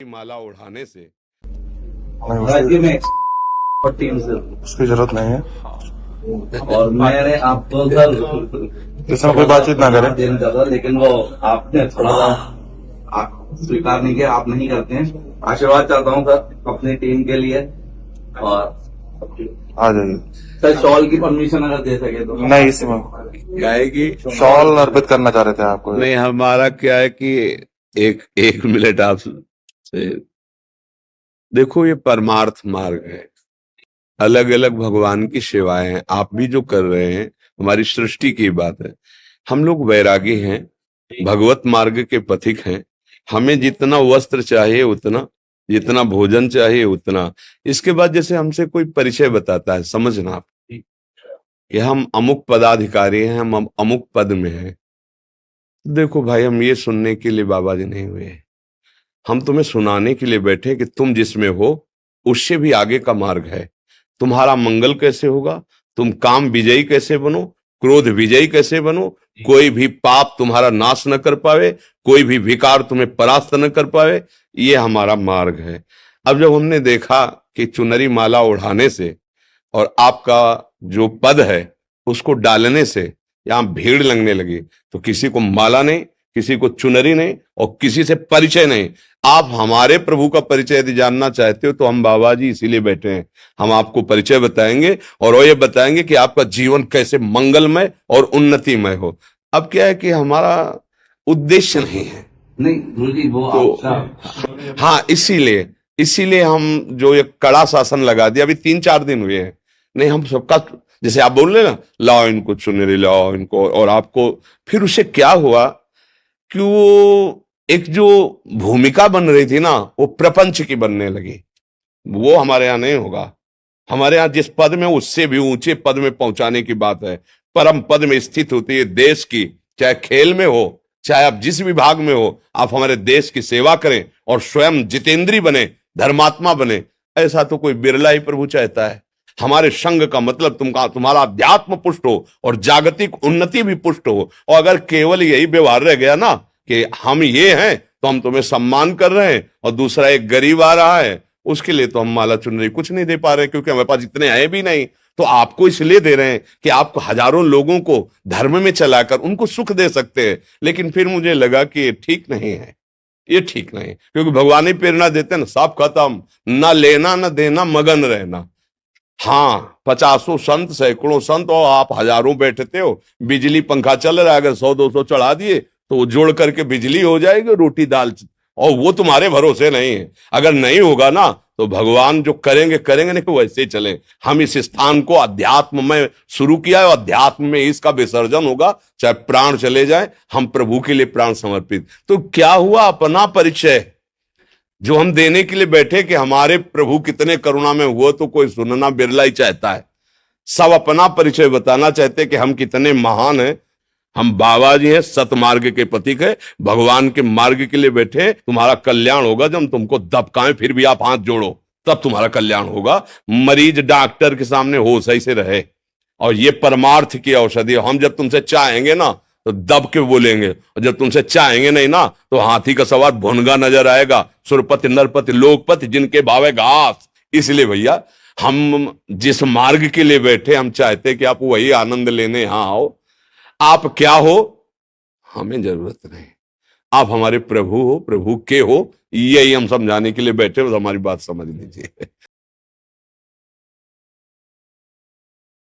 माला उड़ाने से नहीं, राज्य में और टीम से उसकी जरूरत नहीं है। और मैंने आपको सर इसमें कोई बातचीत ना करें। देना चाहता था, लेकिन वो आपने थोड़ा सा स्वीकार नहीं किया। आप नहीं करते हैं। आशीर्वाद चाहता हूँ सर अपनी टीम के लिए। और आ जाइए। सर शॉल की परमिशन अगर दे सके तो। नहीं, इसमें क्या है कि शॉल अर्पित करना चाह रहे थे आपको। नहीं, हमारा क्या है कि एक एक मिनट आप से देखो, ये परमार्थ मार्ग है, अलग अलग भगवान की सेवाएं हैं। आप भी जो कर रहे हैं, हमारी सृष्टि की बात है। हम लोग वैरागी हैं, भगवत मार्ग के पथिक हैं। हमें जितना वस्त्र चाहिए उतना, जितना भोजन चाहिए उतना। इसके बाद जैसे हमसे कोई परिचय बताता है, समझना आप कि हम अमुक पदाधिकारी हैं, हम अमुक पद में हैं। देखो भाई, हम ये सुनने के लिए बाबा जी नहीं हुए, हम तुम्हें सुनाने के लिए बैठे कि तुम जिसमें हो उससे भी आगे का मार्ग है। तुम्हारा मंगल कैसे होगा, तुम काम विजयी कैसे बनो, क्रोध विजयी कैसे बनो, कोई भी पाप तुम्हारा नाश न कर पावे, कोई भी विकार तुम्हें परास्त न कर पावे, ये हमारा मार्ग है। अब जब हमने देखा कि चुनरी माला उड़ाने से और आपका जो पद है उसको डालने से यहां भीड़ लगने लगी, तो किसी को माला नहीं, किसी को चुनरी नहीं और किसी से परिचय नहीं। आप हमारे प्रभु का परिचय यदि जानना चाहते हो तो हम बाबा जी इसीलिए बैठे हैं। हम आपको परिचय बताएंगे और वो ये बताएंगे कि आपका जीवन कैसे मंगलमय और उन्नतिमय हो। अब क्या है कि हमारा उद्देश्य नहीं है। नहीं गुरु जी, वो तो आपका हाँ, इसीलिए इसीलिए हम जो ये कड़ा शासन लगा दिया, अभी 3-4 दिन हुए हैं। नहीं, हम सबका जैसे आप बोल रहे ना, लाओ इनको चुनरी, लाओ इनको, और आपको फिर उससे क्या हुआ कि वो एक जो भूमिका बन रही थी ना, वो प्रपंच की बनने लगी। वो हमारे यहाँ नहीं होगा। हमारे यहाँ जिस पद में, उससे भी ऊंचे पद में पहुंचाने की बात है। परम पद में स्थित होती है देश की, चाहे खेल में हो, चाहे आप जिस विभाग में हो, आप हमारे देश की सेवा करें और स्वयं जितेंद्री बने, धर्मात्मा बने। ऐसा तो कोई बिरला ही प्रभु चाहता है। हमारे संघ का मतलब तुम्हारा अध्यात्म पुष्ट हो और जागतिक उन्नति भी पुष्ट हो। और अगर केवल यही व्यवहार रह गया ना कि हम ये हैं तो हम तुम्हें सम्मान कर रहे हैं, और दूसरा एक गरीब आ रहा है उसके लिए तो हम माला चुनरी कुछ नहीं दे पा रहे, क्योंकि हमारे पास इतने हैं भी नहीं। तो आपको इसलिए दे रहे हैं कि आप हजारों लोगों को धर्म में चलाकर उनको सुख दे सकते हैं। लेकिन फिर मुझे लगा कि ये ठीक नहीं है, ये ठीक नहीं, क्योंकि भगवान ही प्रेरणा देते हैं ना, सब खत्म, ना लेना ना देना, मगन रहना। हाँ, 50 संत, सैकड़ों संत और आप हजारों बैठते हो, बिजली पंखा चल रहा है, अगर 100-200 चढ़ा दिए तो वो जोड़ करके बिजली हो जाएगी, रोटी दाल, और वो तुम्हारे भरोसे नहीं है। अगर नहीं होगा ना तो भगवान जो करेंगे करेंगे, नहीं वैसे ही चले। हम इस स्थान को अध्यात्म में शुरू किया है, अध्यात्म में इसका विसर्जन होगा, चाहे प्राण चले जाए, हम प्रभु के लिए प्राण समर्पित। तो क्या हुआ, अपना परिचय जो हम देने के लिए बैठे कि हमारे प्रभु कितने करुणा में हुआ, तो कोई सुनना बिरला ही चाहता है। सब अपना परिचय बताना चाहते कि हम कितने महान हैं। हम बाबा जी हैं, सतमार्ग के प्रतीक है, भगवान के मार्ग के लिए बैठे। तुम्हारा कल्याण होगा जब तुमको दबकाएं फिर भी आप हाथ जोड़ो, तब तुम्हारा कल्याण होगा। मरीज डॉक्टर के सामने होश ही से रहे, और ये परमार्थ की औषधि। हम जब तुमसे चाहेंगे ना तो दब के बोलेंगे, और जब तुमसे चाहेंगे नहीं ना तो हाथी का सवार भुनगा नजर आएगा। सुरपति नरपति लोकपति जिनके भावे घास। इसलिए भैया, हम जिस मार्ग के लिए बैठे, हम चाहते कि आप वही आनंद लेने यहां आओ। आप क्या हो हमें जरूरत नहीं, आप हमारे प्रभु हो, प्रभु के हो, यही हम समझाने के लिए बैठे हो। तो हमारी बात समझ लीजिए।